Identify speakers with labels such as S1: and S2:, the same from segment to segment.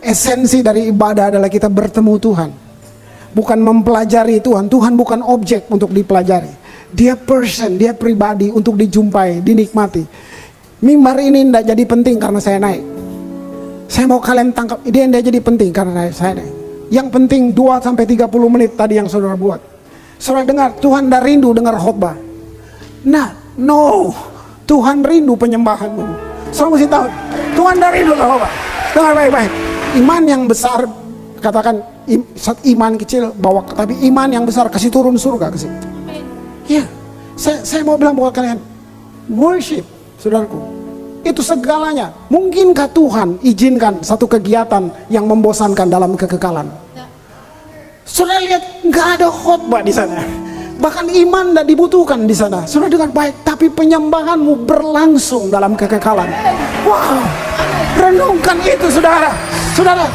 S1: Esensi dari ibadah adalah kita bertemu Tuhan, bukan mempelajari Tuhan. Tuhan bukan objek untuk dipelajari. Dia person, dia pribadi untuk dijumpai, dinikmati. Mimbar ini tidak jadi penting karena saya naik. Saya mau kalian tangkap, dia tidak jadi penting karena saya naik. Yang penting 2-30 menit tadi yang saudara buat. Saudara dengar, Tuhan dah rindu dengar khotbah. Nah, no, Tuhan rindu penyembahanmu. Saudara mesti tahu, Tuhan dah rindu dengar khotbah. Dengar baik-baik. Iman yang besar, katakan iman kecil bawa, tapi iman yang besar kasih turun surga ke sini. Ya, saya mau bilang buat kalian, worship, saudaraku, itu segalanya. Mungkinkah Tuhan izinkan satu kegiatan yang membosankan dalam kekekalan? Saudara lihat, nggak ada khotbah di sana. Bahkan iman tidak dibutuhkan di sana. Saudara dengar baik, tapi penyembahanmu berlangsung dalam kekekalan. Wow, renungkan itu, saudara. Saudara,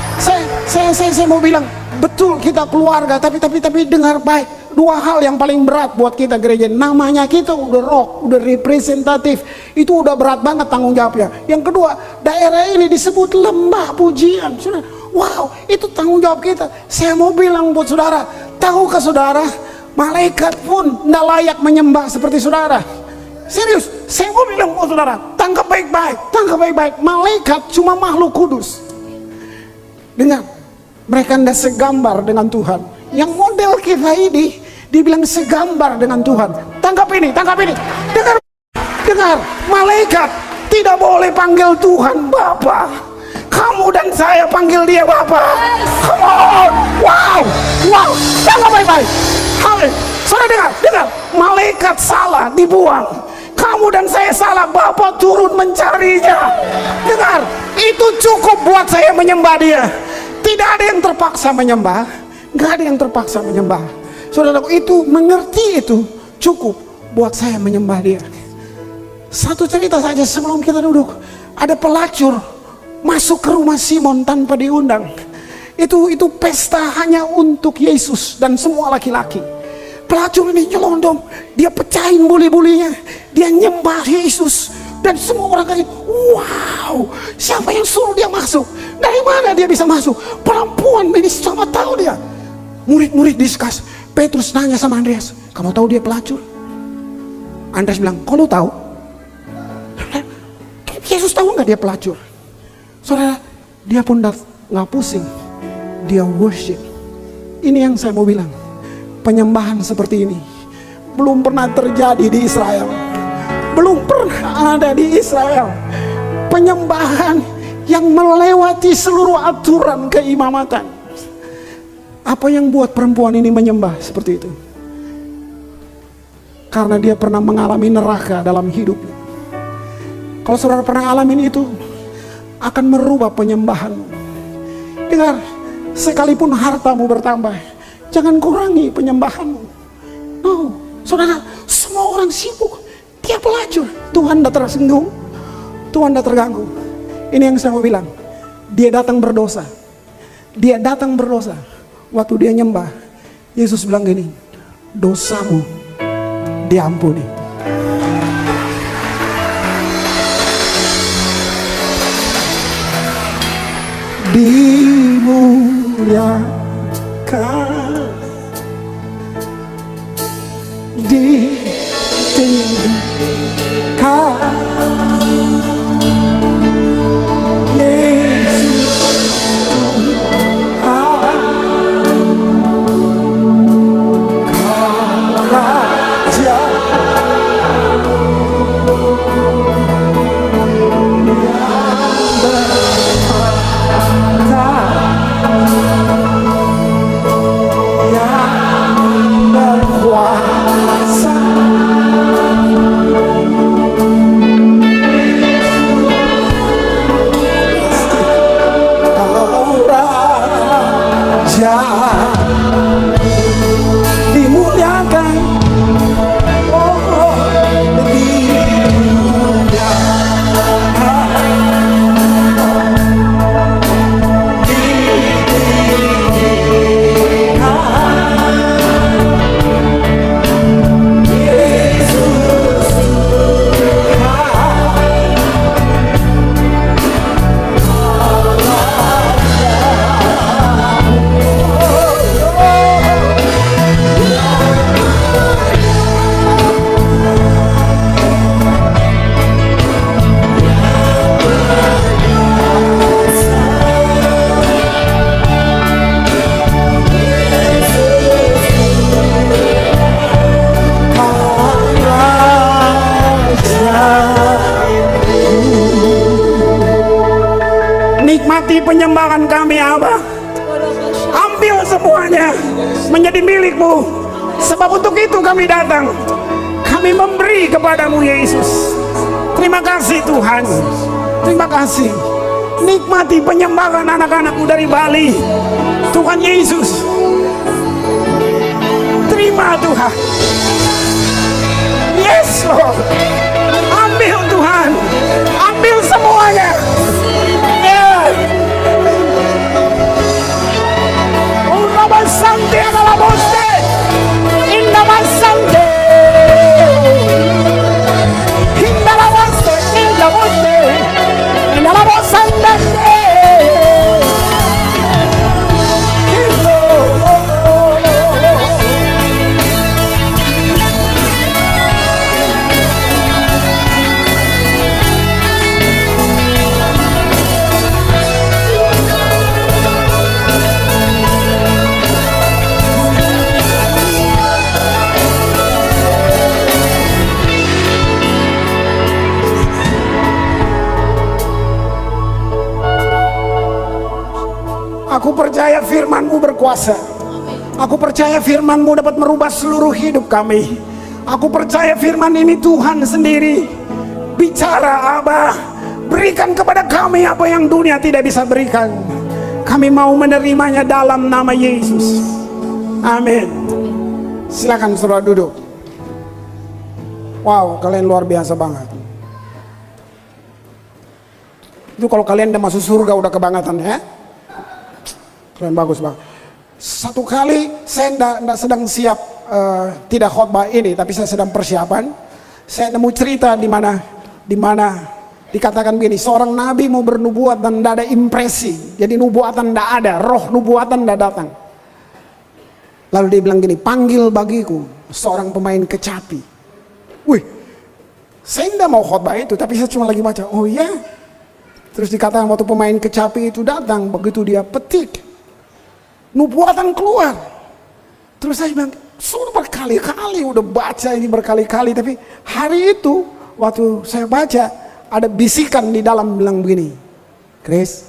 S1: saya mau bilang, betul kita keluarga, tapi dengar baik. Dua hal yang paling berat buat kita gereja. Namanya kita udah rock, udah representatif. Itu udah berat banget tanggung jawabnya. Yang kedua, daerah ini disebut lembah pujian. Saudara, wow, itu tanggung jawab kita. Saya mau bilang buat saudara, tahukah saudara, malaikat pun tidak layak menyembah seperti saudara. Serius, saya mau bilang buat saudara, tangkap baik-baik. Malaikat cuma makhluk kudus. Dengar, mereka tidak segambar dengan Tuhan. Yang model kita ini dibilang segambar dengan Tuhan. Tangkap ini. Dengar, malaikat tidak boleh panggil Tuhan Bapa. Kamu dan saya panggil dia Bapa. Come on, wow, tangkap baik-baik. Saudara dengar, malaikat salah dibuang. Kamu dan saya salah, Bapa turun mencarinya. Dengar, itu cukup buat saya menyembah dia. Tidak ada yang terpaksa menyembah. Gak ada yang terpaksa menyembah. Saudara, itu mengerti itu cukup buat saya menyembah dia. Satu cerita saja sebelum kita duduk. Ada pelacur masuk ke rumah Simon tanpa diundang. Itu pesta hanya untuk Yesus dan semua laki-laki. Pelacur ini nyelondong, dia pecahin buli-bulinya, dia nyembah Yesus. Dan semua orang kaget, wow, siapa yang suruh dia masuk? Dari mana dia bisa masuk? Perempuan ini sama tahu dia. Murid-murid diskus. Petrus nanya sama Andreas, kamu tahu dia pelacur? Andreas bilang, kok lu tahu? Yesus tahu nggak dia pelacur? Saudara, dia pun nggak pusing. Dia worship. Ini yang saya mau bilang. Penyembahan seperti ini belum pernah terjadi di Israel. Belum pernah ada di Israel penyembahan yang melewati seluruh aturan keimamatan. Apa yang buat perempuan ini menyembah seperti itu? Karena dia pernah mengalami neraka dalam hidupnya. Kalau saudara pernah alamin itu, akan merubah penyembahanmu. Dengar, sekalipun hartamu bertambah, jangan kurangi penyembahanmu. No, saudara, semua orang sibuk. Dia pelacur, Tuhan tidak tersinggung, Tuhan tidak terganggu. Ini yang saya mau bilang, dia datang berdosa. Waktu dia nyembah, Yesus bilang gini, dosamu diampuni. Dimuliakan, Nikmati penyembahan kami Aba. Ambil semuanya menjadi milik-Mu. Sebab untuk itu kami datang. Kami memberi kepadamu Yesus. Terima kasih Tuhan. Terima kasih. Nikmati penyembahan anak-anakku dari Bali. Tuhan Yesus. Terima Tuhan. Yes Lord. Ambil Tuhan. Ambil semuanya. Sante alla voce, inna masante, inna la voce, inna voce, inna la voce andante. Aku percaya firman-Mu berkuasa. Aku percaya firman-Mu dapat merubah seluruh hidup kami. Aku percaya firman ini Tuhan sendiri bicara Aba. Berikan kepada kami apa yang dunia tidak bisa berikan. Kami mau menerimanya dalam nama Yesus. Amin. Silakan saudara duduk. Wow, kalian luar biasa banget. Itu kalau kalian udah masuk surga udah kebangetan ya. Keren, bagus banget. Satu kali saya tidak sedang siap tidak khotbah ini, tapi saya sedang persiapan. Saya nemu cerita di mana dikatakan begini, seorang nabi mau bernubuat dan tidak ada impresi, jadi nubuatan tidak ada, roh nubuatan tidak datang. Lalu dia bilang gini, panggil bagiku seorang pemain kecapi. Wih, saya tidak mau khotbah itu, tapi saya cuma lagi baca. Oh iya. Terus dikatakan waktu pemain kecapi itu datang, begitu dia petik, nubuatan keluar. Terus saya bilang, sudah berkali-kali udah baca ini berkali-kali, tapi hari itu waktu saya baca ada bisikan di dalam bilang begini, Chris,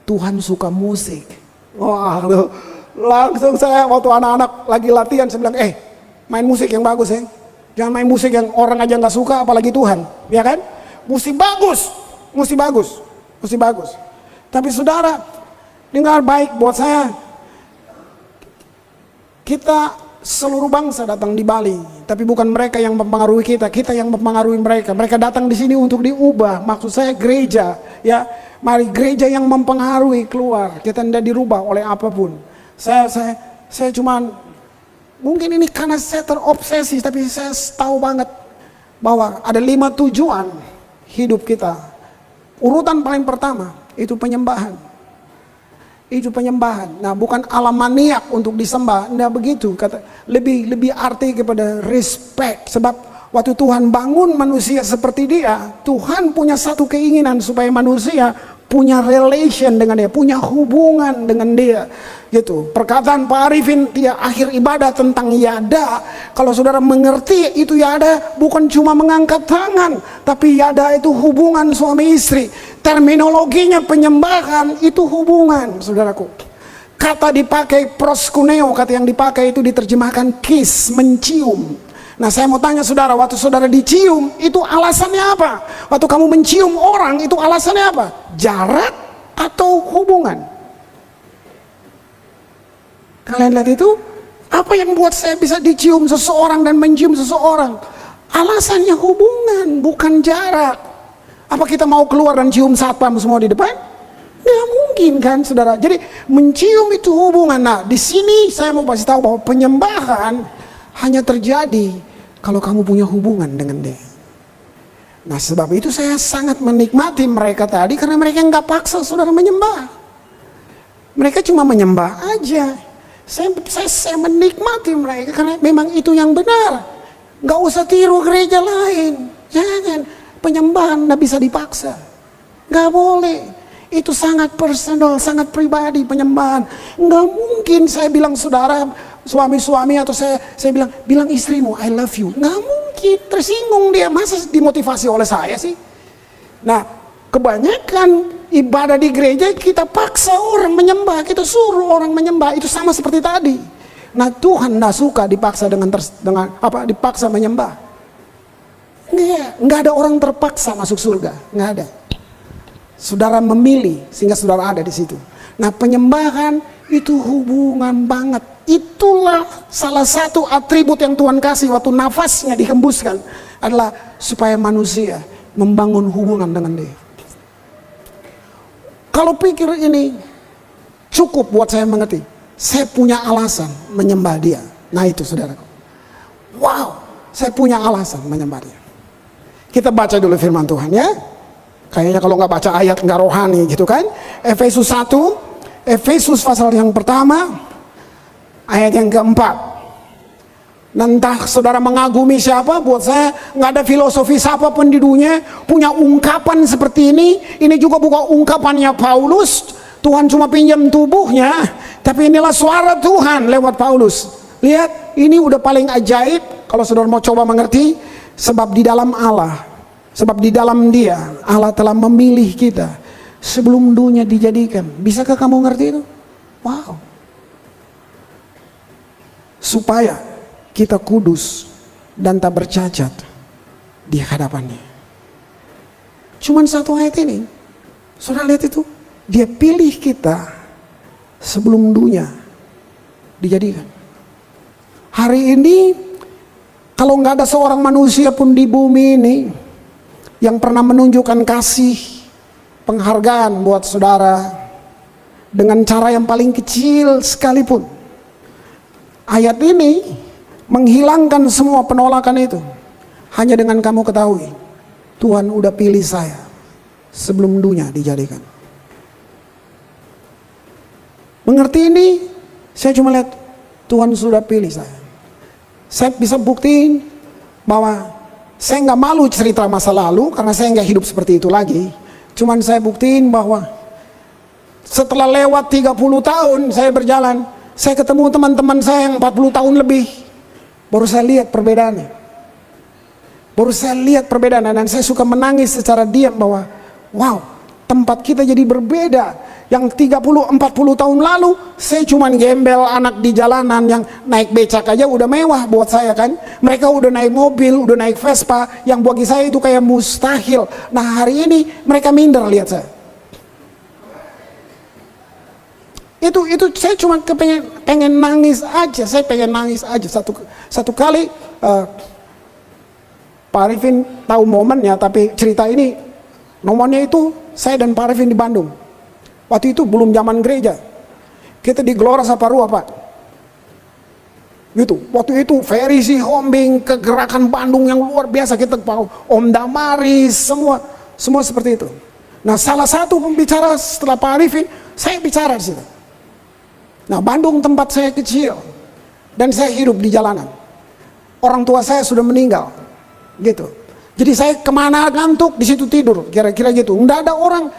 S1: Tuhan suka musik. Wah, langsung saya waktu anak-anak lagi latihan saya bilang, main musik yang bagus ya, jangan main musik yang orang aja nggak suka, apalagi Tuhan, ya kan? Musik bagus, musik bagus, musik bagus. Tapi saudara, dengar baik buat saya. Kita seluruh bangsa datang di Bali, tapi bukan mereka yang mempengaruhi kita, kita yang mempengaruhi mereka. Mereka datang di sini untuk diubah. Maksud saya gereja, ya, mari gereja yang mempengaruhi keluar. Kita tidak dirubah oleh apapun. Saya cuman mungkin ini karena saya terobsesi, tapi saya tahu banget bahwa ada 5 tujuan hidup kita. Urutan paling pertama itu penyembahan. Itu penyembahan. Nah, bukan alam maniak untuk disembah, enggak begitu. Kata lebih arti kepada respect. Sebab waktu Tuhan bangun manusia seperti dia, Tuhan punya satu keinginan supaya manusia punya relation dengan dia, punya hubungan dengan dia. Gitu. Perkataan Pak Arifin dia akhir ibadah tentang yada. Kalau saudara mengerti itu yada bukan cuma mengangkat tangan, tapi yada itu hubungan suami istri. Terminologinya penyembahan itu hubungan, saudaraku. Kata dipakai proskuneo, kata yang dipakai itu diterjemahkan kiss, mencium. Nah, saya mau tanya saudara, waktu saudara dicium itu alasannya apa? Waktu kamu mencium orang itu alasannya apa? Jarak atau hubungan? Kalian lihat itu? Apa yang buat saya bisa dicium seseorang dan mencium seseorang? Alasannya hubungan, bukan jarak. Apa kita mau keluar dan cium satpam semua di depan? Nggak mungkin kan, saudara. Jadi mencium itu hubungan. Nah, di sini saya mau kasih tahu bahwa penyembahan hanya terjadi kalau kamu punya hubungan dengan dia. Nah, sebab itu saya sangat menikmati mereka tadi karena mereka nggak paksa saudara menyembah. Mereka cuma menyembah aja. Saya menikmati mereka karena memang itu yang benar. Nggak usah tiru gereja lain. Jangan. Penyembahan tidak bisa dipaksa, nggak boleh. Itu sangat personal, sangat pribadi penyembahan. Nggak mungkin saya bilang saudara suami-suami atau saya bilang istrimu I love you. Nggak mungkin, tersinggung dia. Masa dimotivasi oleh saya sih? Nah, kebanyakan ibadah di gereja, kita paksa orang menyembah, kita suruh orang menyembah. Itu sama seperti tadi. Nah, Tuhan tidak suka dipaksa dipaksa menyembah. Nggak ada orang terpaksa masuk surga, nggak ada. Saudara memilih sehingga saudara ada di situ. Nah, penyembahan itu hubungan banget. Itulah salah satu atribut yang Tuhan kasih waktu nafasnya dihembuskan, adalah supaya manusia membangun hubungan dengan Dia. Kalau pikir ini cukup buat saya mengerti, saya punya alasan menyembah Dia. Nah itu saudaraku. Wow, saya punya alasan menyembah Dia. Kita baca dulu firman Tuhan ya. Kayaknya kalau nggak baca ayat nggak rohani gitu kan. Efesus 1, Efesus pasal yang pertama, ayat yang keempat. Entah saudara mengagumi siapa, buat saya nggak ada filosofi siapapun di dunia punya ungkapan seperti ini. Ini juga bukan ungkapannya Paulus. Tuhan cuma pinjam tubuhnya, tapi inilah suara Tuhan lewat Paulus. Lihat, ini udah paling ajaib kalau saudara mau coba mengerti. Sebab di dalam Allah, sebab di dalam Dia, Allah telah memilih kita sebelum dunia dijadikan. Bisakah kamu ngerti itu? Wow. Supaya kita kudus dan tak bercacat di hadapannya. Cuman satu ayat ini, saudara lihat itu, Dia pilih kita sebelum dunia dijadikan. Hari ini, kalau nggak ada seorang manusia pun di bumi ini yang pernah menunjukkan kasih, penghargaan buat saudara dengan cara yang paling kecil sekalipun, ayat ini menghilangkan semua penolakan itu. Hanya dengan kamu ketahui, Tuhan udah pilih saya sebelum dunia dijadikan. Mengerti ini, saya cuma lihat Tuhan sudah pilih saya. Saya bisa buktiin bahwa saya nggak malu cerita masa lalu, karena saya nggak hidup seperti itu lagi. Cuman saya buktiin bahwa setelah lewat 30 tahun saya berjalan, saya ketemu teman-teman saya yang 40 tahun lebih. Baru saya lihat perbedaannya. Baru saya lihat perbedaan, dan saya suka menangis secara diam bahwa wow, tempat kita jadi berbeda. Yang 30-40 tahun lalu saya cuman gembel anak di jalanan yang naik becak aja udah mewah buat saya kan. Mereka udah naik mobil, udah naik Vespa, yang bagi saya itu kayak mustahil. Nah hari ini mereka minder lihat saya. Itu saya cuma pengen nangis aja. Saya pengen nangis aja. Satu kali Pak Arifin tahu momennya, tapi cerita ini momennya itu saya dan Pak Arifin di Bandung. Waktu itu belum zaman gereja. Kita di Gelora Saparua Pak. Gitu. Waktu itu Ferry Hombing, kegerakan Bandung yang luar biasa. Kita Om Damaris, semua seperti itu. Nah salah satu pembicara setelah Pak Arifin, saya bicara di situ. Nah Bandung tempat saya kecil, dan saya hidup di jalanan. Orang tua saya sudah meninggal, gitu. Jadi saya kemana ngantuk di situ tidur, kira-kira gitu. Nggak ada orang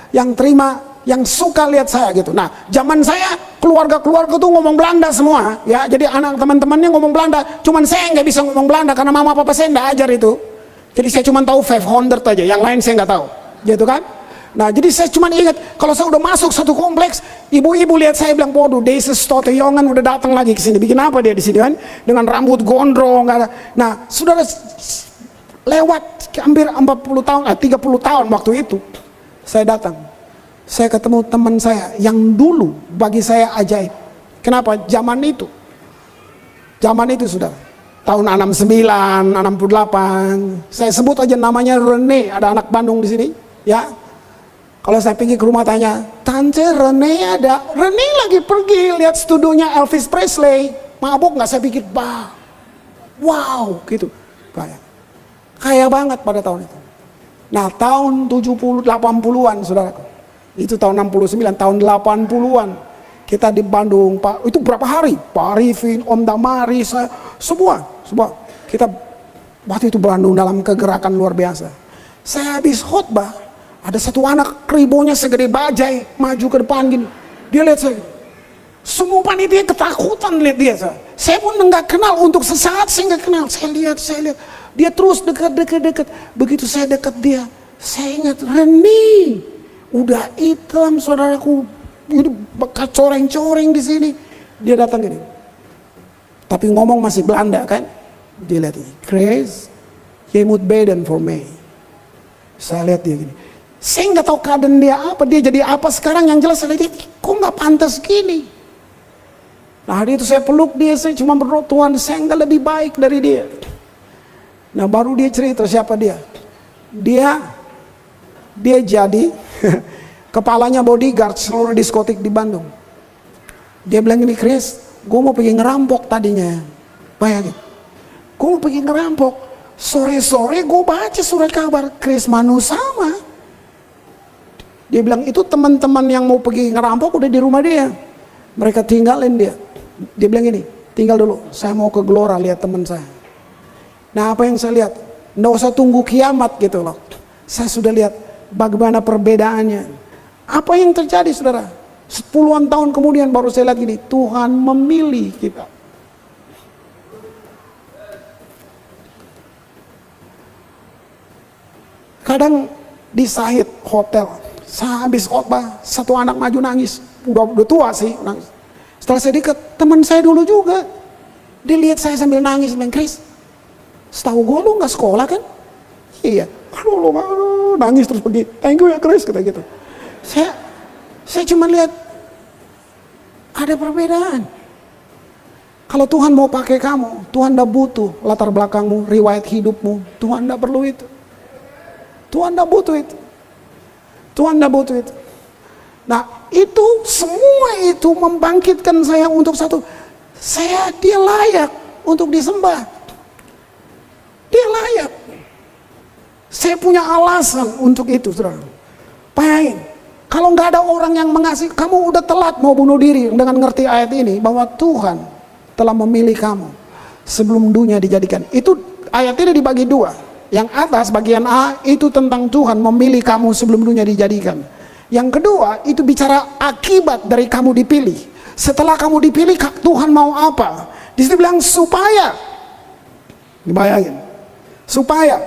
S1: yang terima, yang suka lihat saya gitu. Nah, zaman saya keluarga tuh ngomong Belanda semua, ya. Jadi anak teman-temannya ngomong Belanda. Cuman saya nggak bisa ngomong Belanda karena mama papa saya nggak ajar itu. Jadi saya cuma tahu 500 aja, yang lain saya nggak tahu, gitu kan? Nah, jadi saya cuma ingat kalau saya udah masuk satu kompleks, ibu-ibu lihat saya bilang, "Waduh, Desi Stotejongan udah datang lagi ke sini. Bikin apa dia di sini kan? Dengan rambut gondrong." Nah, saudara, lewat hampir 40 tahun, 30 tahun waktu itu, saya datang. Saya ketemu teman saya yang dulu bagi saya ajaib. Kenapa? Zaman itu saudara, tahun 69, 68. Saya sebut aja namanya Rene, ada anak Bandung di sini, ya. Kalau saya pergi ke rumah tanya, "Tante, Rene ada?" Rene lagi pergi lihat studionya Elvis Presley. Mabuk nggak? Saya pikir, wow, gitu. Kaya banget pada tahun itu. Nah, tahun 70, 80-an, saudaraku. Itu tahun 69, tahun 80-an. Kita di Bandung, Pak. Itu berapa hari? Pak Arifin, Om Damari, saya, semua. Kita waktu itu Bandung dalam kegerakan luar biasa. Saya habis khotbah, ada satu anak kribonya segede bajai maju ke depan gini. Dia lihat saya. Semua panitia ketakutan lihat dia. Saya pun nggak kenal, untuk sesaat saya nggak kenal. Saya lihat. Dia terus dekat. Begitu saya dekat dia, saya ingat, Reni, Udah hitam saudaraku, ini bekas coreng-coreng di sini. Dia datang gini, tapi ngomong masih Belanda kan. Dia lihat ini, Chris, je moet beden voor mij. Saya lihat dia gini, saya nggak tahu keadaan dia apa, dia jadi apa sekarang. Yang jelas saya lihat, kok nggak pantas gini. Nah hari itu saya peluk dia, saya cuma berdoa, Tuhan saya nggak lebih baik dari dia. Nah baru dia cerita siapa dia. Dia jadi kepalanya bodyguard seluruh diskotik di Bandung. Dia bilang ini, Chris, gue mau pergi ngerampok tadinya. Bayangin, gue mau pergi ngerampok. Sore-sore gue baca surat kabar, Chris Manu sama. Dia bilang itu teman-teman yang mau pergi ngerampok udah di rumah dia. Mereka tinggalin dia. Dia bilang ini, tinggal dulu, saya mau ke Gelora lihat teman saya. Nah apa yang saya lihat, nggak usah tunggu kiamat gitu loh. Saya sudah lihat bagaimana perbedaannya. Apa yang terjadi saudara? 10-an tahun kemudian baru saya lihat gini, Tuhan memilih kita. Kadang di Sahid hotel, saya habis khotbah, satu anak maju nangis, udah tua sih nangis. Setelah saya dekat, teman saya dulu juga, dia lihat saya sambil nangis, bilang, Chris, setahu gue lu nggak sekolah kan? Iya. Aduh, nangis terus pergi. Thank you ya Chris, kata gitu. Saya cuma lihat ada perbedaan. Kalau Tuhan mau pakai kamu, Tuhan tidak butuh latar belakangmu, riwayat hidupmu. Tuhan tidak perlu itu. Tuhan tidak butuh itu. Tuhan tidak butuh itu. Nah, itu semua itu membangkitkan saya untuk satu. Dia layak untuk disembah. Dia layak. Saya punya alasan untuk itu, saudara. Bayangin, kalau nggak ada orang yang mengasihi, kamu udah telat mau bunuh diri dengan ngerti ayat ini, bahwa Tuhan telah memilih kamu sebelum dunia dijadikan. Itu ayat ini dibagi dua. Yang atas bagian A itu tentang Tuhan memilih kamu sebelum dunia dijadikan. Yang kedua itu bicara akibat dari kamu dipilih. Setelah kamu dipilih, Tuhan mau apa? Di situ bilang supaya, dibayangin, supaya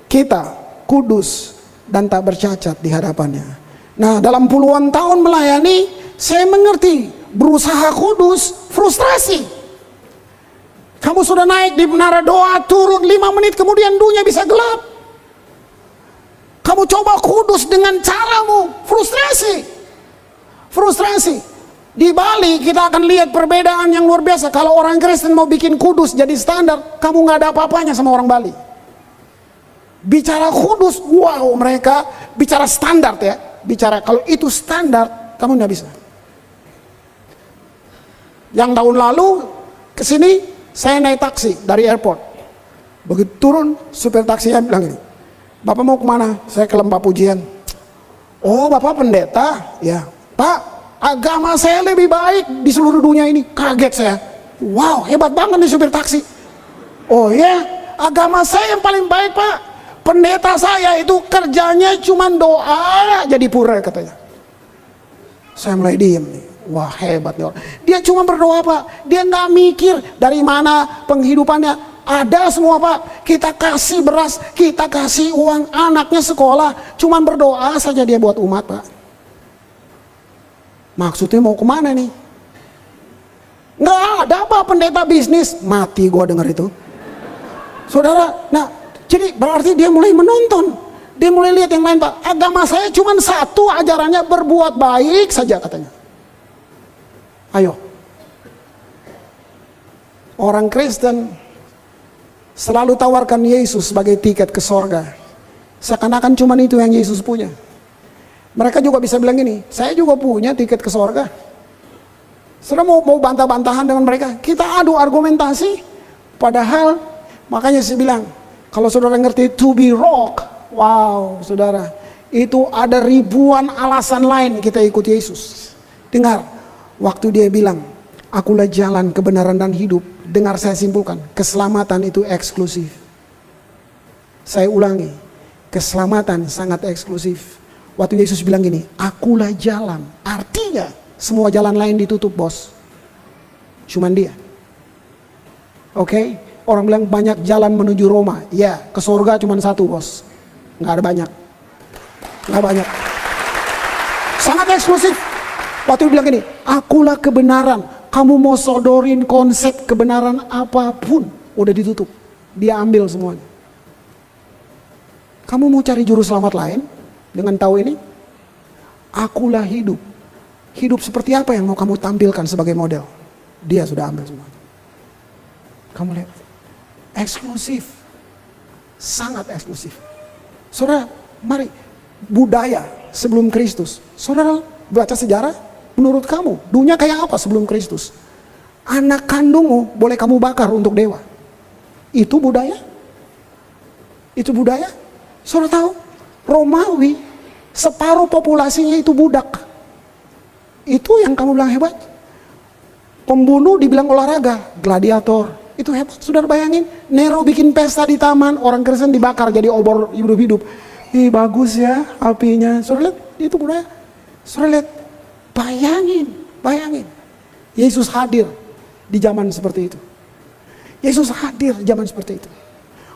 S1: kita kudus dan tak bercacat di hadapannya. Nah, dalam puluhan tahun melayani, saya mengerti berusaha kudus, frustrasi. Kamu sudah naik di menara doa, turun 5 menit kemudian dunia bisa gelap. Kamu coba kudus dengan caramu, frustrasi. Frustrasi. Di Bali kita akan lihat perbedaan yang luar biasa. Kalau orang Kristen mau bikin kudus jadi standar, kamu nggak ada apa-apanya sama orang Bali. Bicara kudus, wow, mereka bicara standar ya. Bicara kalau itu standar, kamu nggak bisa. Yang tahun lalu kesini saya naik taksi dari airport. Begitu turun, supir taksi yang bilang ini, Bapak mau kemana? Saya ke Lembah Pujian. Oh, Bapak pendeta? Ya. Pak, agama saya lebih baik di seluruh dunia ini. Kaget saya. Wow, hebat banget nih supir taksi. Oh ya, agama saya yang paling baik Pak. Pendeta saya itu kerjanya cuma doa jadi pura katanya. Saya mulai diem nih. Wah hebat nih orang. Dia cuma berdoa Pak. Dia nggak mikir dari mana penghidupannya. Ada semua Pak. Kita kasih beras, kita kasih uang, anaknya sekolah. Cuma berdoa saja dia buat umat Pak. Maksudnya mau kemana nih? Nggak ada Pak pendeta bisnis. Mati gua dengar itu. Saudara, nah jadi berarti dia mulai menonton. Dia mulai lihat yang lain Pak. Agama saya cuma satu ajarannya, berbuat baik saja katanya. Ayo. Orang Kristen selalu tawarkan Yesus sebagai tiket ke sorga. Seakan-akan cuma itu yang Yesus punya. Mereka juga bisa bilang gini, saya juga punya tiket ke sorga. Saudara mau bantah-bantahan dengan mereka? Kita adu argumentasi. Padahal, makanya saya bilang, kalau saudara ngerti to be rock, wow saudara, itu ada ribuan alasan lain kita ikut Yesus. Dengar, waktu dia bilang, akulah jalan, kebenaran dan hidup. Dengar saya simpulkan, keselamatan itu eksklusif. Saya ulangi, keselamatan sangat eksklusif. Waktu Yesus bilang gini, akulah jalan. Artinya, semua jalan lain ditutup bos. Cuman dia. Oke? Orang bilang banyak jalan menuju Roma. Ya, ke surga cuma satu bos. Nggak ada banyak. Nggak banyak. Sangat eksklusif. Waktu dia bilang gini, akulah kebenaran. Kamu mau sodorin konsep kebenaran apapun, udah ditutup. Dia ambil semuanya. Kamu mau cari juru selamat lain dengan tahu ini? Akulah hidup. Hidup seperti apa yang mau kamu tampilkan sebagai model? Dia sudah ambil semuanya. Kamu lihat, eksklusif, sangat eksklusif. Saudara, mari, budaya sebelum Kristus. Saudara baca sejarah, menurut kamu dunia kayak apa sebelum Kristus? Anak kandungmu boleh kamu bakar untuk dewa. Itu budaya? Itu budaya? Saudara tahu, Romawi separuh populasinya itu budak. Itu yang kamu bilang hebat. Pembunuh dibilang olahraga, gladiator. Itu hebat. Saudara bayangin, Nero bikin pesta di taman, orang Kristen dibakar jadi obor hidup-hidup. Ih, bagus ya apinya. Saudara lihat, itu budaya. Saudara lihat, bayangin. Yesus hadir di zaman seperti itu. Yesus hadir di zaman seperti itu.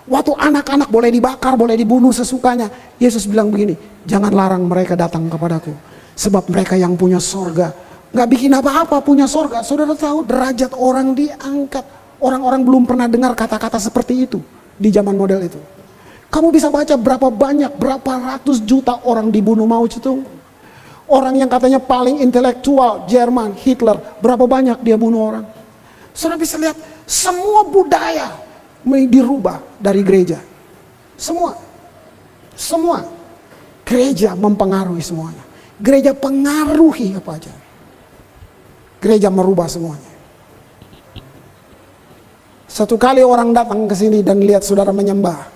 S1: Waktu anak-anak boleh dibakar, boleh dibunuh sesukanya, Yesus bilang begini, jangan larang mereka datang kepadaku, sebab mereka yang punya sorga nggak bikin apa-apa, punya sorga. Saudara tahu derajat orang diangkat. Orang-orang belum pernah dengar kata-kata seperti itu di zaman model itu. Kamu bisa baca berapa banyak, berapa ratus juta orang dibunuh Mao Zedong. Orang yang katanya paling intelektual, Jerman, Hitler, berapa banyak dia bunuh orang. Saudara bisa lihat, semua budaya dirubah dari gereja. Semua. Gereja mempengaruhi semuanya. Gereja pengaruhi apa aja. Gereja merubah semuanya. Satu kali orang datang ke sini dan lihat saudara menyembah.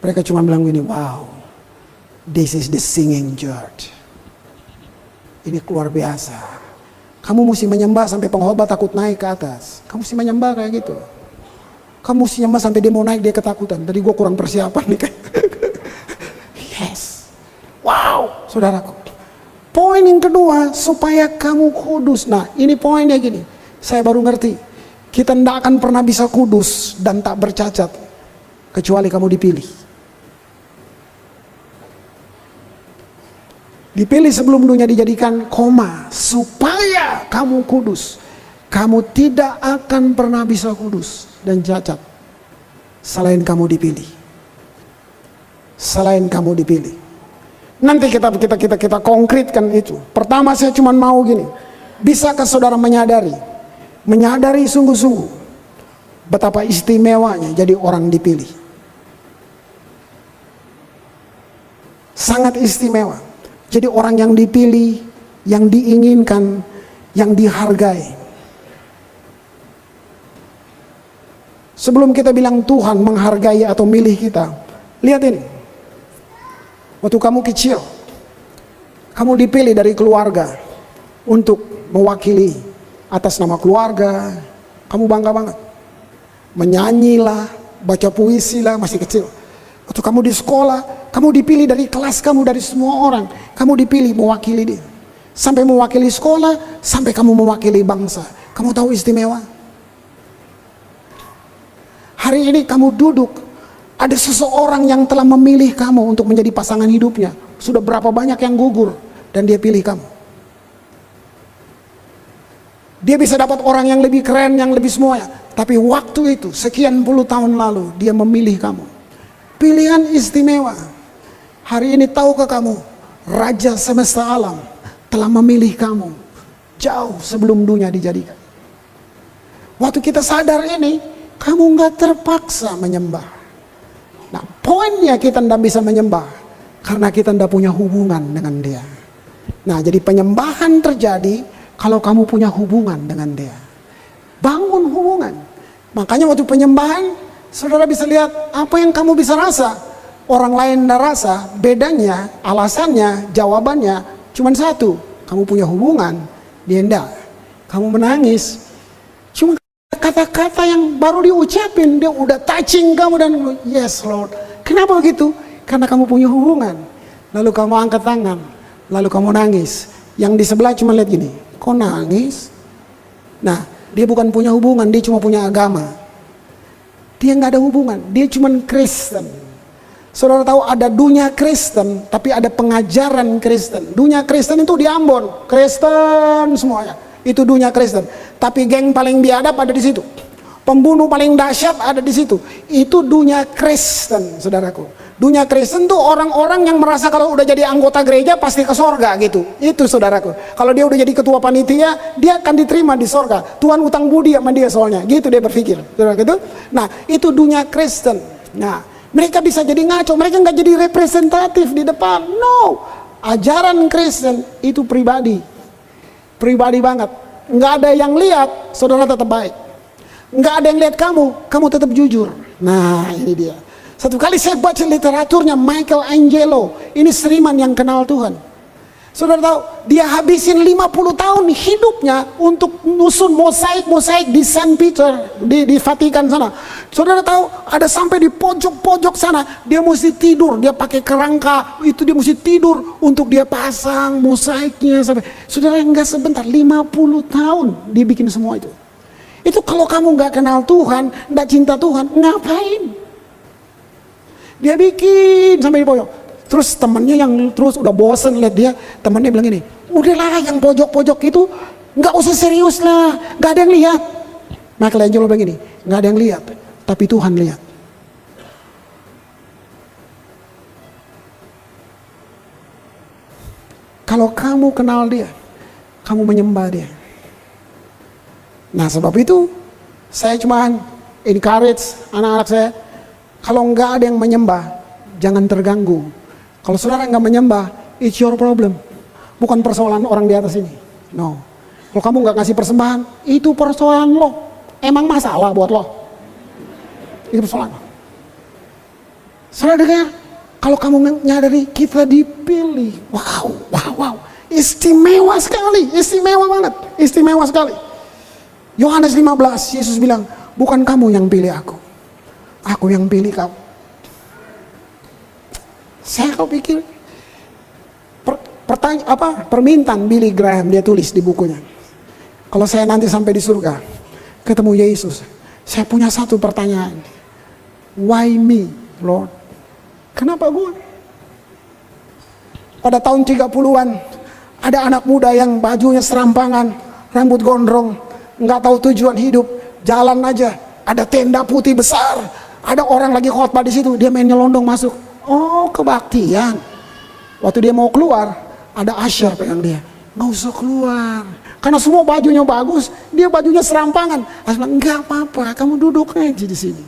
S1: Mereka cuma bilang gini, wow, this is the singing church. Ini luar biasa. Kamu mesti menyembah sampai pengkhotbah takut naik ke atas. Kamu mesti menyembah kayak gitu. Kamu mesti menyembah sampai dia mau naik, dia ketakutan. Tadi gue kurang persiapan nih. Yes. Wow, saudaraku. Poin yang kedua, supaya kamu kudus. Nah, ini poinnya gini. Saya baru ngerti. Kita tidak akan pernah bisa kudus dan tak bercacat kecuali kamu dipilih. Dipilih sebelum dunia dijadikan, supaya kamu kudus. Kamu tidak akan pernah bisa kudus dan cacat selain kamu dipilih. Selain kamu dipilih. Nanti kita konkretkan itu. Pertama saya cuma mau gini. Bisakah saudara menyadari sungguh-sungguh betapa istimewanya jadi orang dipilih? Sangat istimewa. Jadi orang yang dipilih, yang diinginkan, yang dihargai. Sebelum kita bilang Tuhan menghargai atau milih kita, lihat ini. Waktu kamu kecil, kamu dipilih dari keluarga untuk mewakili atas nama keluarga. Kamu bangga banget. Menyanyilah, baca puisi lah, masih kecil. Waktu kamu di sekolah, kamu dipilih dari kelas kamu, dari semua orang. Kamu dipilih mewakili dia. Sampai mewakili sekolah, sampai kamu mewakili bangsa. Kamu tahu istimewa? Hari ini kamu duduk, ada seseorang yang telah memilih kamu untuk menjadi pasangan hidupnya. Sudah berapa banyak yang gugur dan dia pilih kamu. Dia bisa dapat orang yang lebih keren, yang lebih semuanya. Tapi waktu itu, sekian puluh tahun lalu, dia memilih kamu. Pilihan istimewa. Hari ini tahukah kamu, Raja semesta alam telah memilih kamu jauh sebelum dunia dijadikan. Waktu kita sadar ini, kamu nggak terpaksa menyembah. Nah, poinnya kita tidak bisa menyembah karena kita tidak punya hubungan dengan dia. Nah, jadi penyembahan terjadi kalau kamu punya hubungan dengan dia. Bangun hubungan. Makanya waktu penyembahan, saudara bisa lihat apa yang kamu bisa rasa. Orang lain tidak rasa. Bedanya, alasannya, jawabannya cuma satu. Kamu punya hubungan, dia tidak. Kamu menangis. Cuma kata-kata yang baru diucapin, dia udah touching kamu dan yes Lord. Kenapa begitu? Karena kamu punya hubungan. Lalu kamu angkat tangan, lalu kamu nangis. Yang di sebelah cuma lihat gini, kok nangis? Nah, dia bukan punya hubungan, dia cuma punya agama. Dia nggak ada hubungan, dia cuma Kristen. Saudara tahu ada dunia Kristen, tapi ada pengajaran Kristen. Dunia Kristen itu di Ambon, Kristen semuanya. Itu dunia Kristen. Tapi geng paling biadab ada di situ. Pembunuh paling dahsyat ada di situ. Itu dunia Kristen, saudaraku. Dunia Kristen tuh orang-orang yang merasa kalau udah jadi anggota gereja pasti ke sorga gitu. Itu saudaraku. Kalau dia udah jadi ketua panitia, dia akan diterima di sorga. Tuhan utang budi sama dia soalnya. Gitu dia berpikir. Saudara gitu. Nah, itu dunia Kristen. Nah, mereka bisa jadi ngaco. Mereka nggak jadi representatif di depan. No. Ajaran Kristen itu pribadi. Pribadi banget. Nggak ada yang lihat, saudara tetap baik. Nggak ada yang lihat kamu tetap jujur. Nah, ini dia. Satu kali saya baca literaturnya Michelangelo. Ini seniman yang kenal Tuhan. Saudara tahu, dia habisin 50 tahun hidupnya untuk nyusun mosaik-mosaik di Saint Peter, di Vatikan sana. Saudara tahu, ada sampai di pojok-pojok sana, dia mesti tidur, dia pakai kerangka, itu dia mesti tidur untuk dia pasang mosaiknya. Saudara, enggak sebentar, 50 tahun dia bikin semua itu. Itu kalau kamu nggak kenal Tuhan, nggak cinta Tuhan, ngapain? Dia bikin sampai di pojok. Terus temannya yang terus udah bosen lihat dia, temannya bilang gini, udahlah yang pojok-pojok itu nggak usah serius lah, nggak ada yang lihat. Michelangelo bilang gini, nggak ada yang lihat, tapi Tuhan lihat. Kalau kamu kenal dia, kamu menyembah dia. Nah, sebab itu saya cuman encourage anak-anak saya, kalau nggak ada yang menyembah, jangan terganggu. Kalau saudara nggak menyembah, it's your problem. Bukan persoalan orang di atas ini. No. Kalau kamu nggak ngasih persembahan, itu persoalan lo. Emang masalah buat lo. Itu persoalan lo. Saudara dengar, kalau kamu menyadari kita dipilih, wow, istimewa sekali, istimewa banget, istimewa sekali. Yohanes 15, Yesus bilang, bukan kamu yang pilih aku yang pilih kamu. Saya kau pikir permintaan Billy Graham dia tulis di bukunya. Kalau saya nanti sampai di surga ketemu Yesus, saya punya satu pertanyaan. Why me, Lord? Kenapa gue? Pada tahun 30-an ada anak muda yang bajunya serampangan, rambut gondrong, nggak tahu tujuan hidup, jalan aja. Ada tenda putih besar, ada orang lagi khotbah di situ, dia main nyelondong masuk. Oh, kebaktian. Waktu dia mau keluar, ada usher pegang dia. Nggak usah keluar, karena semua bajunya bagus, dia bajunya serampangan. Usher bilang, nggak apa-apa, kamu duduk aja di sini.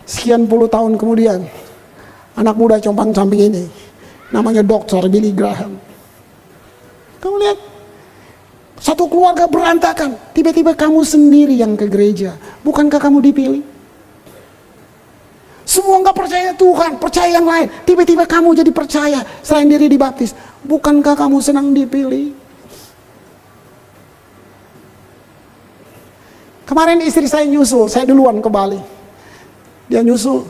S1: Sekian puluh tahun kemudian, anak muda compang-camping ini, namanya Dr. Billy Graham. Kamu lihat, satu keluarga berantakan, tiba-tiba kamu sendiri yang ke gereja. Bukankah kamu dipilih? Semua nggak percaya Tuhan, percaya yang lain. Tiba-tiba kamu jadi percaya, selain diri dibaptis. Bukankah kamu senang dipilih? Kemarin istri saya nyusul, saya duluan ke Bali. Dia nyusul,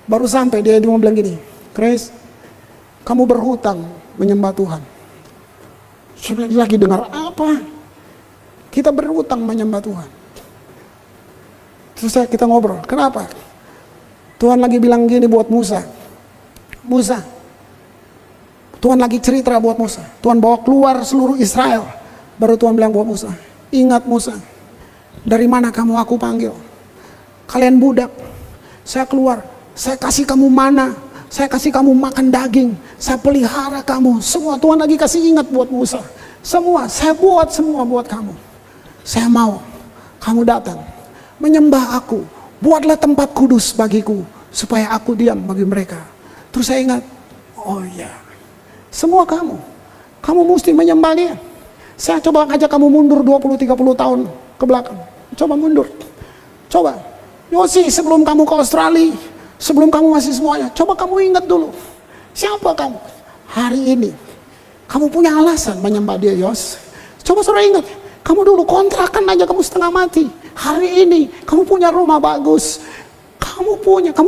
S1: baru sampai dia mau bilang gini, Chris, kamu berhutang menyembah Tuhan. Sudah lagi dengar apa? Kita berhutang menyembah Tuhan. Terus kita ngobrol, kenapa? Tuhan lagi bilang gini buat Musa. Musa, Tuhan lagi cerita buat Musa. Tuhan bawa keluar seluruh Israel. Baru Tuhan bilang buat Musa, ingat Musa, dari mana kamu aku panggil? Kalian budak, saya keluar, saya kasih kamu mana, saya kasih kamu makan daging, saya pelihara kamu. Semua Tuhan lagi kasih ingat buat Musa. Semua, saya buat semua buat kamu. Saya mau kamu datang, menyembah aku. Buatlah tempat kudus bagiku, supaya aku diam bagi mereka. Terus saya ingat, oh iya, semua kamu mesti menyembah dia. Saya coba ajak kamu mundur 20-30 tahun ke belakang. Coba mundur. Coba. Yosi, sebelum kamu ke Australia, sebelum kamu masih semuanya, coba kamu ingat dulu. Siapa kamu? Hari ini, kamu punya alasan menyembah dia, Yos. Coba saudara ingat, kamu dulu kontrakan aja kamu setengah mati. Hari ini kamu punya rumah bagus, kamu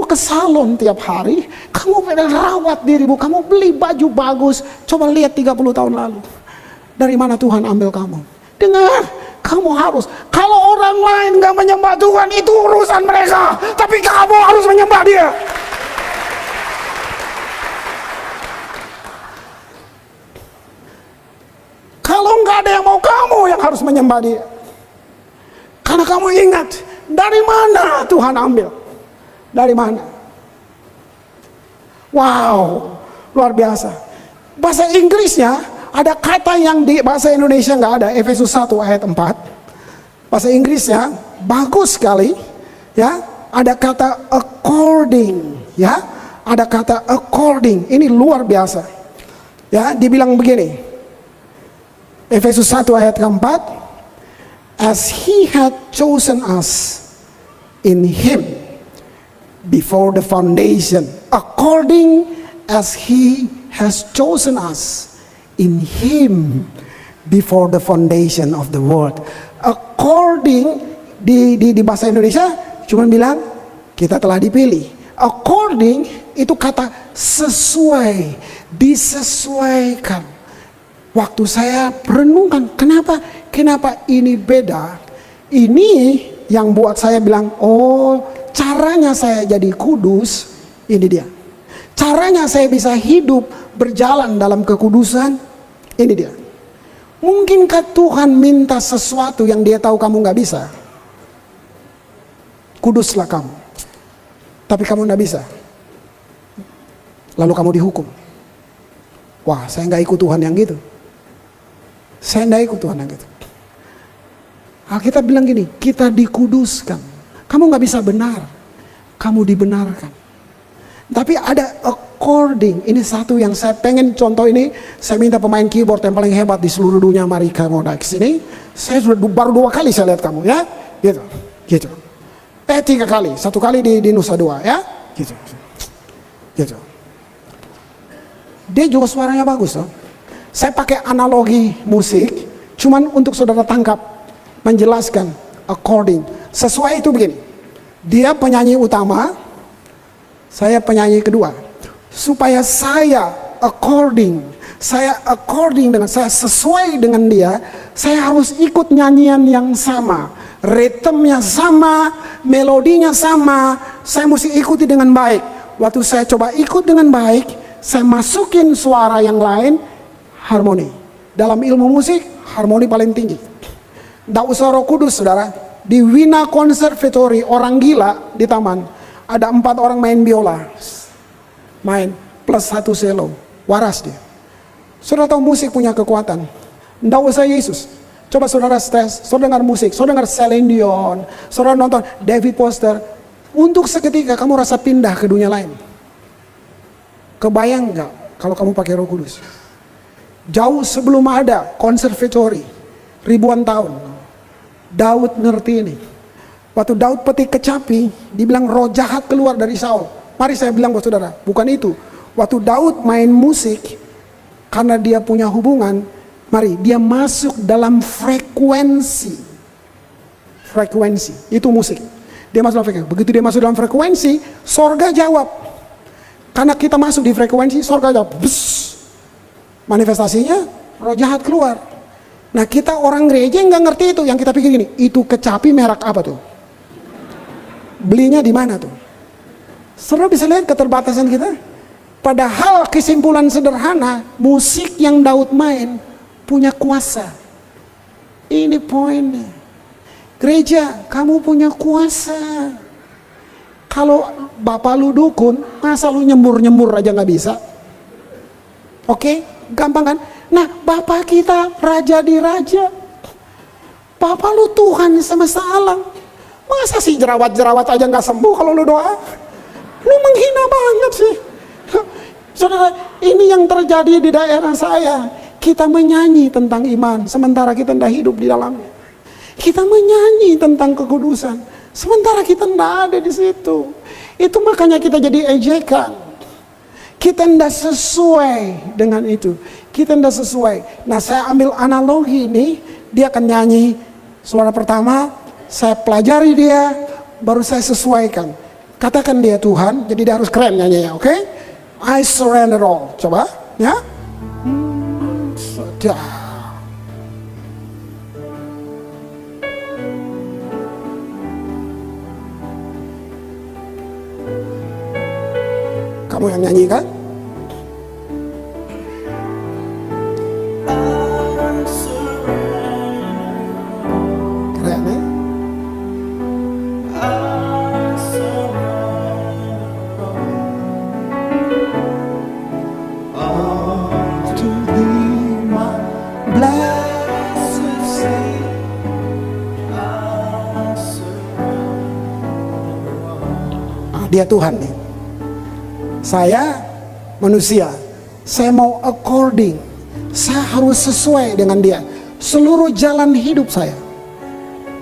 S1: ke salon tiap hari, kamu rawat dirimu, kamu beli baju bagus. Coba lihat 30 tahun lalu, dari mana Tuhan ambil kamu? Dengar, kamu harus, kalau orang lain gak menyembah Tuhan, itu urusan mereka, tapi kamu harus menyembah dia. ada yang mau kamu yang harus menyembah dia. Karena kamu ingat, dari mana Tuhan ambil? Dari mana? Wow, luar biasa. Bahasa Inggrisnya ada kata yang di bahasa Indonesia nggak ada. Efesus 1 ayat 4. Bahasa Inggrisnya bagus sekali, ya. Ada kata according, ya. Ada kata according. Ini luar biasa. Ya, dibilang begini. Efesus 1 ayat keempat, as he had chosen us in him before the foundation, according as he has chosen us in him before the foundation of the world. According di bahasa Indonesia cuma bilang kita telah dipilih. According itu kata sesuai, disesuaikan. Waktu saya perenungan, kenapa ini beda? Ini yang buat saya bilang, oh, caranya saya jadi kudus, ini dia. Caranya saya bisa hidup berjalan dalam kekudusan, ini dia. Mungkinkah Tuhan minta sesuatu yang dia tahu kamu gak bisa? Kuduslah kamu. Tapi kamu gak bisa. Lalu kamu dihukum. Wah, saya gak ikut Tuhan yang gitu. Saya gak ikut Tuhan yang gitu. Alkitab bilang gini, kita dikuduskan. Kamu gak bisa benar. Kamu dibenarkan. Tapi ada according. Ini satu yang saya pengen contoh ini. Saya minta pemain keyboard yang paling hebat di seluruh dunia. Mari kamu naik sini. Saya sudah baru 2 kali saya lihat kamu, ya. Gitu. 3 kali. 1 kali di Nusa Dua, ya. Gitu. Dia juga suaranya bagus, loh. Saya pakai analogi musik. Cuman untuk saudara tangkap. Menjelaskan according. Sesuai itu begini. Dia penyanyi utama. Saya penyanyi kedua. Supaya saya according dengan saya sesuai dengan dia, saya harus ikut nyanyian yang sama, ritmenya sama, melodinya sama, saya mesti ikuti dengan baik. Waktu saya coba ikut dengan baik, saya masukin suara yang lain, harmoni. Dalam ilmu musik, harmoni paling tinggi. Nggak usah Roh Kudus, saudara. Di Wina Conservatory, orang gila di taman, ada 4 orang main biola, main plus 1 selo, waras dia. Saudara tahu musik punya kekuatan. Nggak usah Yesus. Coba saudara tes, saudara dengar musik, saudara dengar Celine Dion, saudara nonton David Foster. Untuk seketika kamu rasa pindah ke dunia lain. Kebayang nggak kalau kamu pakai Roh Kudus? Jauh sebelum ada konservatori, ribuan tahun, Daud ngerti ini. Waktu Daud petik kecapi, dibilang roh jahat keluar dari Saul. Mari saya bilang buat saudara, bukan itu. Waktu Daud main musik, karena dia punya hubungan, mari dia masuk dalam frekuensi. Frekuensi, itu musik. Dia masuk dalam frekuensi. Begitu dia masuk dalam frekuensi, sorga jawab. Karena kita masuk di frekuensi, sorga jawab. Bus. Manifestasinya, roh jahat keluar. Nah kita orang gereja nggak ngerti itu. Yang kita pikir gini, itu kecapi merek apa tuh? Belinya di mana tuh? Saudara bisa lihat keterbatasan kita. Padahal kesimpulan sederhana, musik yang Daud main punya kuasa. Ini poinnya. Gereja, kamu punya kuasa. Kalau bapak lu dukun, masa lu nyembur-nyembur aja gak bisa? Oke, gampang kan? Nah, bapak kita raja di raja. Bapak lu Tuhan semesta alam. Masa sih jerawat-jerawat aja gak sembuh kalau lu doa? Lu menghina banget sih. Saudara, ini yang terjadi di daerah saya. Kita menyanyi tentang iman, sementara kita tidak hidup di dalamnya. Kita menyanyi tentang kekudusan, sementara kita tidak ada di situ. Itu makanya kita jadi ejekan. Kita tidak sesuai dengan itu. Kita tidak sesuai. Nah, saya ambil analogi ini. Dia akan nyanyi suara pertama, saya pelajari dia, baru saya sesuaikan. Katakan dia Tuhan, jadi dia harus keren nyanyinya, oke? I surrender all. Coba, ya. Sudah. Kamu yang nyanyi kan?
S2: I surrender.
S1: blessed Savior. Dia Tuhan nih. Saya manusia. Saya mau according. Saya harus sesuai dengan dia. Seluruh jalan hidup saya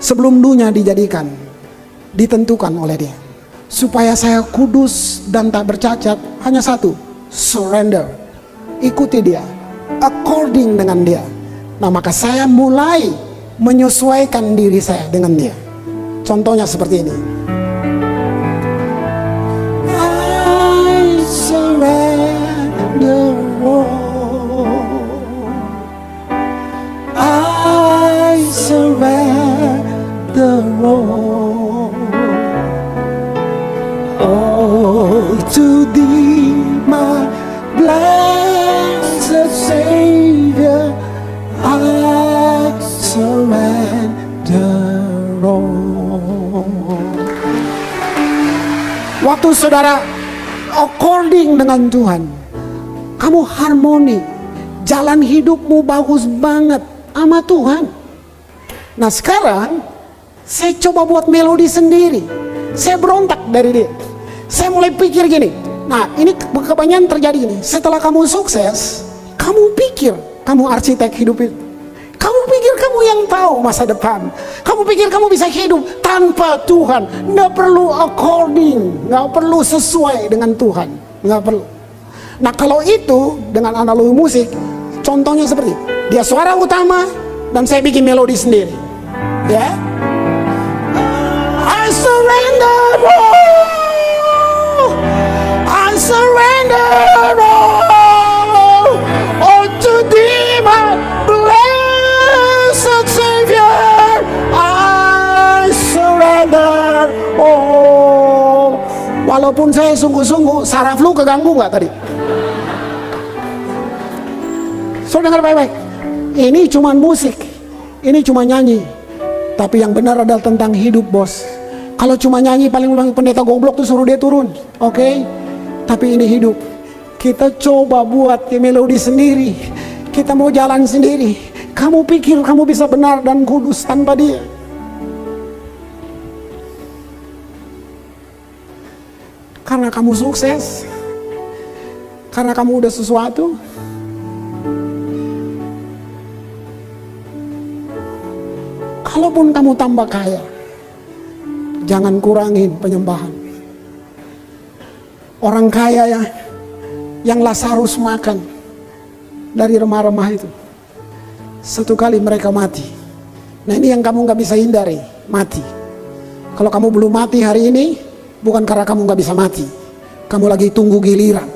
S1: sebelum dunia dijadikan, ditentukan oleh dia. Supaya saya kudus dan tak bercacat, hanya satu, surrender. Ikuti dia, according dengan dia. Nah, maka saya mulai menyesuaikan diri saya dengan dia. Contohnya seperti ini. I surrender all. I surrender all. Oh, to thee, my blessed Savior, I surrender all. Waktu saudara according dengan Tuhan, kamu harmoni, jalan hidupmu bagus banget sama Tuhan. Nah, sekarang saya coba buat melodi sendiri. Saya berontak dari dia. Saya mulai pikir gini. Nah, ini kebanyakan terjadi gini. Setelah kamu sukses, kamu pikir kamu arsitek hidup itu. Kamu pikir kamu yang tahu masa depan. Kamu pikir kamu bisa hidup tanpa Tuhan. Nggak perlu according, nggak perlu sesuai dengan Tuhan, nggak perlu. Nah, kalau itu dengan analogi musik, contohnya seperti dia suara utama dan saya bikin melodi sendiri. Ya, I surrender all, I surrender all, oh to thee my blessed Savior, I surrender all. Walaupun saya sungguh-sungguh, saraf lu keganggu nggak tadi? So, dengar baik-baik. Ini cuma musik, ini cuma nyanyi. Tapi yang benar adalah tentang hidup, bos. Kalau cuma nyanyi, paling pendeta goblok tuh suruh dia turun, oke? Tapi ini hidup. Kita coba buat melodi sendiri. Kita mau jalan sendiri. Kamu pikir kamu bisa benar dan kudus tanpa dia? Karena kamu sukses, karena kamu udah sesuatu. Kalaupun kamu tambah kaya, jangan kurangin penyembahan. Orang kaya ya, yang Lazarus makan dari remah-remah itu, satu kali mereka mati. Nah, ini yang kamu gak bisa hindari, mati. Kalau kamu belum mati hari ini, bukan karena kamu gak bisa mati, kamu lagi tunggu giliran.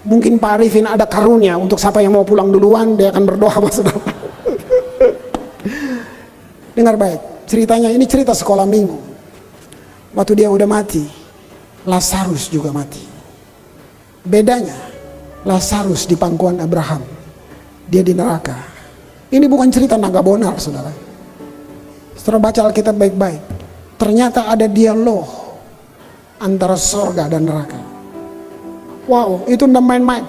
S1: Mungkin Pak Arifin ada karunia untuk siapa yang mau pulang duluan, dia akan berdoa sama saudara. Dengar baik, ceritanya ini cerita sekolah minggu. Waktu dia udah mati, Lazarus juga mati. Bedanya, Lazarus di pangkuan Abraham, dia di neraka. Ini bukan cerita naga bonar, saudara. Setelah baca Alkitab baik-baik, ternyata ada dialog antara sorga dan neraka. Wow, itu tidak main-main.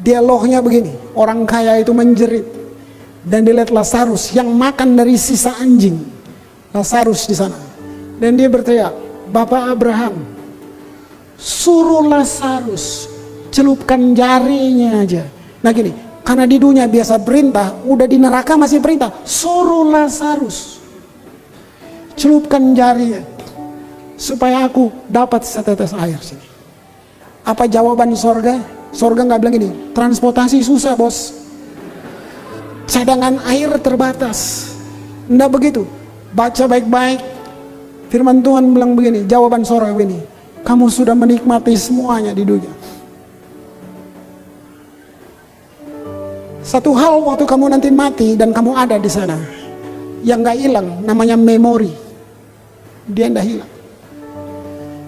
S1: Dialognya begini, orang kaya itu menjerit. Dan dilihat Lazarus yang makan dari sisa anjing. Lazarus di sana. Dan dia berteriak, Bapak Abraham, suruh Lazarus celupkan jarinya aja. Nah gini, karena di dunia biasa perintah, udah di neraka masih perintah, suruh Lazarus celupkan jarinya supaya aku dapat setetes air sini. Apa jawaban sorga? Sorga nggak bilang gini, transportasi susah bos, cadangan air terbatas. Nggak begitu. Baca baik-baik. Firman Tuhan bilang begini, jawaban sorga begini, kamu sudah menikmati semuanya di dunia. Satu hal waktu kamu nanti mati dan kamu ada di sana, yang nggak hilang, namanya memori. Dia nggak hilang.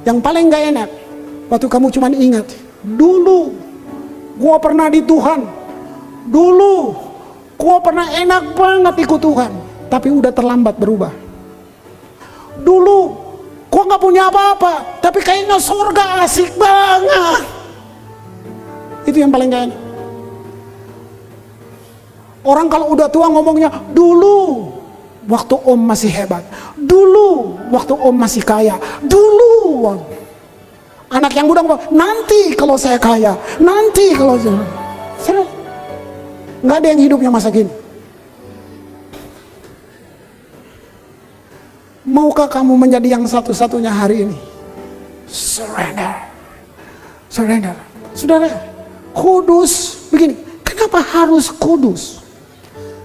S1: Yang paling nggak enak, waktu kamu cuma ingat, dulu gua pernah di Tuhan, dulu gua pernah enak banget ikut Tuhan, tapi udah terlambat berubah. Dulu gua nggak punya apa-apa, tapi kayaknya surga asik banget. Itu yang paling gak enak. Orang kalau udah tua ngomongnya, dulu waktu om masih hebat, dulu waktu om masih kaya, dulu. Anak yang muda ngomong, nanti kalau saya kaya, nanti kalau saya. Nggak ada yang hidupnya masa kini. Maukah kamu menjadi yang satu-satunya hari ini? Surrender. Surrender. Saudara, kudus. Begini, kenapa harus kudus?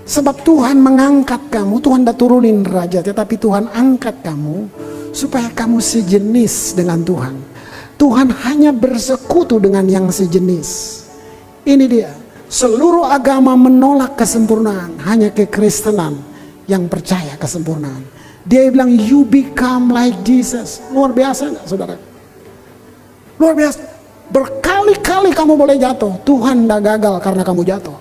S1: Sebab Tuhan mengangkat kamu. Tuhan udah turunin derajatnya, tapi Tuhan angkat kamu supaya kamu sejenis dengan Tuhan. Tuhan hanya bersekutu dengan yang sejenis. Ini dia. Seluruh agama menolak kesempurnaan, hanya kekristenan yang percaya kesempurnaan. Dia bilang, you become like Jesus. Luar biasa enggak, saudara? Luar biasa. Berkali-kali kamu boleh jatuh, Tuhan tidak gagal karena kamu jatuh.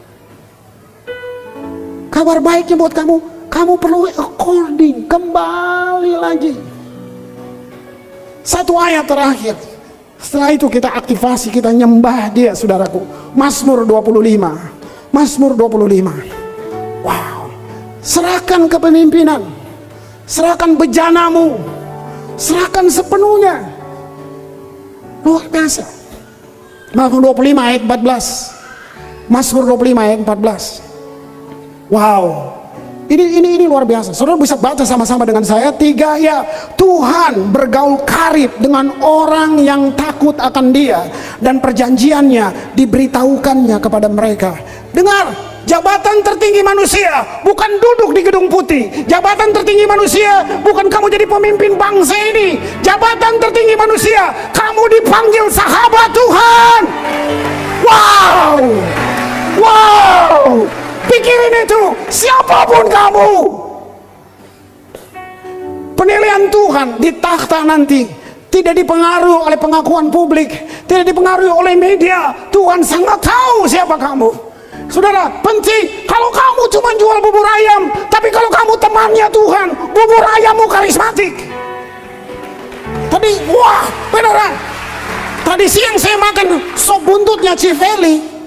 S1: Kabar baiknya buat kamu, kamu perlu according, kembali lagi. Satu ayat terakhir. Setelah itu kita aktivasi, kita nyembah dia, saudaraku. Mazmur 25. Mazmur 25. Wow. Serahkan kepemimpinan. Serahkan bejanamu. Serahkan sepenuhnya. Luar biasa. Mazmur 25 ayat 14. Mazmur 25 ayat 14. Wow. Ini luar biasa. Saudara bisa baca sama-sama dengan saya. 3 ya. Tuhan bergaul karib dengan orang yang takut akan dia, dan perjanjiannya diberitahukannya kepada mereka. Dengar. Jabatan tertinggi manusia bukan duduk di gedung putih. Jabatan tertinggi manusia bukan kamu jadi pemimpin bangsa ini. Jabatan tertinggi manusia, kamu dipanggil sahabat Tuhan. Wow. Wow. Pikirin itu, siapapun kamu. Penilaian Tuhan di takhta nanti tidak dipengaruhi oleh pengakuan publik, tidak dipengaruhi oleh media. Tuhan sangat tahu siapa kamu. Saudara, penting kalau kamu cuma jual bubur ayam, tapi kalau kamu temannya Tuhan, bubur ayammu karismatik. Tadi, wah, beneran. Tadi siang saya makan sop buntutnya Civeli.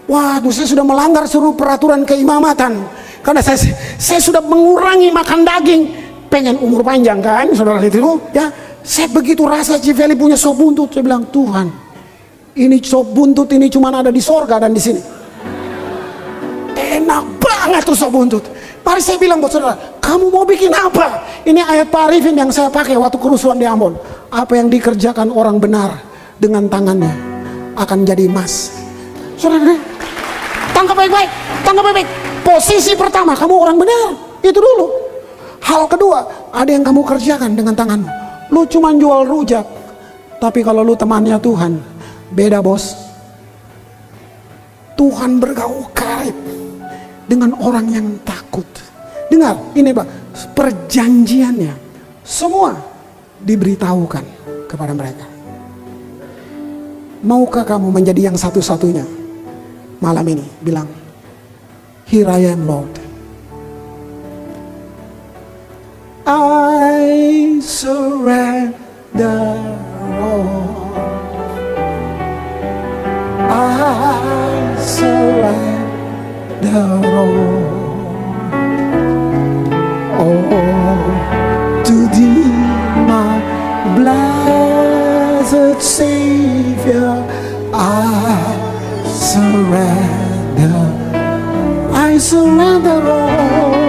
S1: Waduh, saya sudah melanggar seluruh peraturan keimamatan. Karena saya sudah mengurangi makan daging. Pengen umur panjang kan, saudara itu ya. Saya begitu rasa Civeli punya sop buntut, saya bilang, Tuhan, ini sop buntut ini cuma ada di sorga dan di sini. Enak banget tuh sop buntut. Mari saya bilang buat saudara, kamu mau bikin apa? Ini ayat Pak Arifin yang saya pakai waktu kerusuhan di Ambon. Apa yang dikerjakan orang benar dengan tangannya akan jadi emas. Saudara, tangkap baik-baik, tangkap baik-baik. Posisi pertama, kamu orang benar, itu dulu. Hal kedua, ada yang kamu kerjakan dengan tanganmu. Lu cuma jual rujak, tapi kalau lu temannya Tuhan, beda bos. Tuhan bergaul karib dengan orang yang takut. Dengar, ini Pak, perjanjiannya semua diberitahukan kepada mereka. Maukah kamu menjadi yang satu-satunya malam ini? Bilang, here I am Lord. I surrender all. I surrender all. Oh, to thee, my blessed Savior, I surrender all.